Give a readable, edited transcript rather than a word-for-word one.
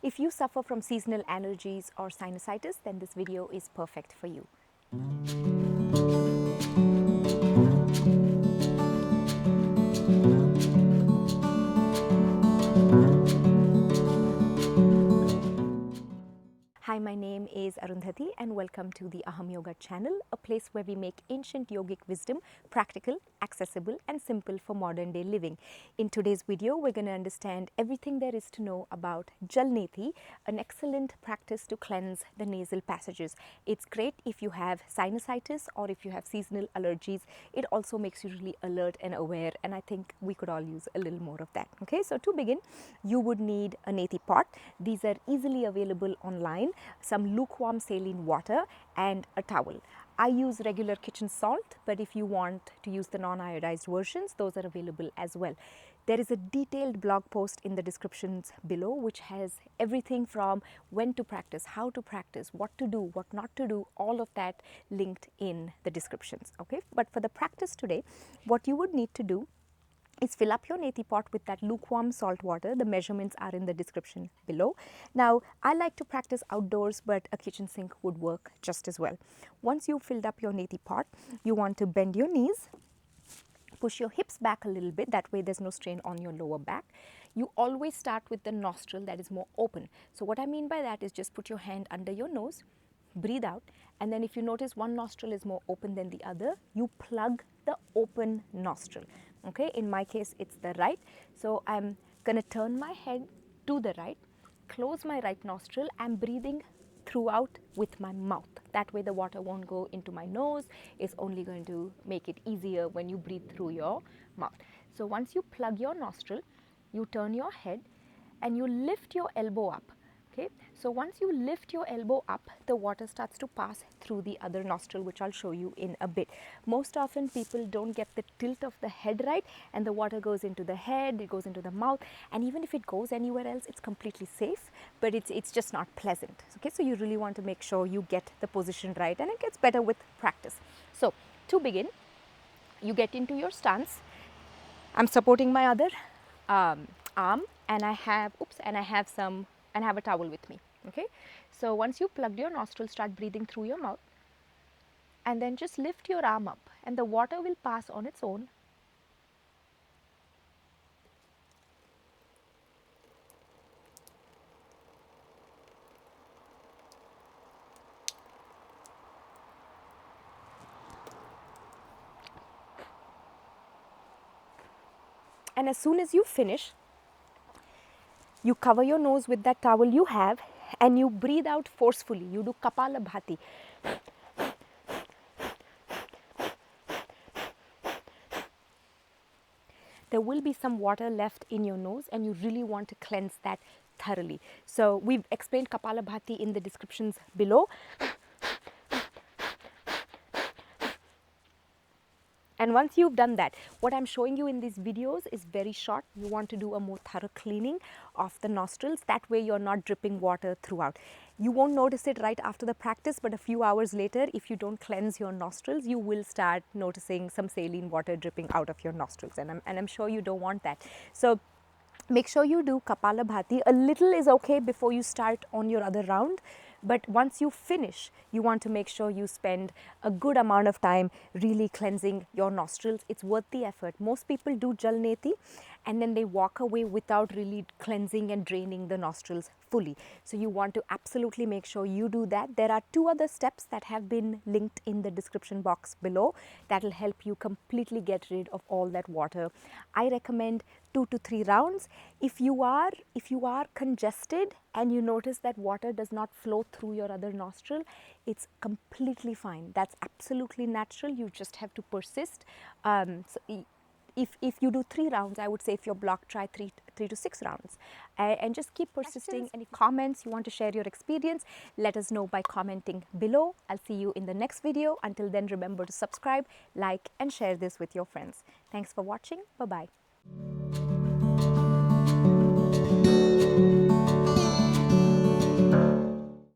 If you suffer from seasonal allergies or sinusitis, then this video is perfect for you. Hi, my name is Arundhati and welcome to the Aham Yoga channel, a place where we make ancient yogic wisdom practical, accessible and simple for modern day living. In today's video, we're going to understand everything there is to know about Jala Neti, an excellent practice to cleanse the nasal passages. It's great if you have sinusitis or if you have seasonal allergies. It also makes you really alert and aware, and I think we could all use a little more of that. Okay, so to begin, you would need a neti pot. These are easily available online. Some lukewarm saline water and a towel. I use regular kitchen salt, but if you want to use the non-iodized versions, those are available as well. There is a detailed blog post in the descriptions below which has everything from when to practice, how to practice, what to do, what not to do, all of that linked in the descriptions. Okay, but for the practice today, what you would need to do is fill up your neti pot with that lukewarm salt water. The measurements are in the description below. Now, I like to practice outdoors, but a kitchen sink would work just as well. Once you've filled up your neti pot, you want to bend your knees, push your hips back a little bit, that way there's no strain on your lower back. You always start with the nostril that is more open. So what I mean by that is just put your hand under your nose, breathe out, and then if you notice one nostril is more open than the other, you plug the open nostril. Okay, in my case it's the right, so I'm gonna turn my head to the right, close my right nostril, and breathing throughout with my mouth. That way the water won't go into my nose, it's only going to make it easier when you breathe through your mouth. So once you plug your nostril, you turn your head and you lift your elbow up. Okay, so once you lift your elbow up, the water starts to pass through the other nostril, which I'll show you in a bit. Most often people don't get the tilt of the head right, and the water goes into the head, it goes into the mouth, and even if it goes anywhere else, it's completely safe, but it's just not pleasant. Okay, so you really want to make sure you get the position right, and it gets better with practice. So to begin, you get into your stance. I'm supporting my other arm, and I have a towel with me. Okay, so once you plugged your nostril, start breathing through your mouth, and then just lift your arm up, and the water will pass on its own. And as soon as you finish, you cover your nose with that towel you have, and you breathe out forcefully. You do Kapalabhati. There will be some water left in your nose, and you really want to cleanse that thoroughly. So we've explained Kapalabhati in the descriptions below. And once you've done that, what I'm showing you in these videos is very short. You want to do a more thorough cleaning of the nostrils. That way you're not dripping water throughout. You won't notice it right after the practice, but a few hours later, if you don't cleanse your nostrils, you will start noticing some saline water dripping out of your nostrils. And I'm sure you don't want that. So make sure you do Kapalabhati. A little is okay before you start on your other round. But once you finish, you want to make sure you spend a good amount of time really cleansing your nostrils. It's worth the effort. Most people do Jala Neti and then they walk away without really cleansing and draining the nostrils fully. So you want to absolutely make sure you do that. There are two other steps that have been linked in the description box below that will help you completely get rid of all that water. I recommend 2 to 3 rounds. If you are congested and you notice that water does not flow through your other nostril, it's completely fine. That's absolutely natural. You just have to persist. If you do 3 rounds, I would say if you're blocked, try 3 to 6 rounds, and just keep persisting. Any comments you want to share your experience, let us know by commenting below. I'll see you in the next video. Until then, remember to subscribe, like and share this with your friends. Thanks for watching. Bye bye.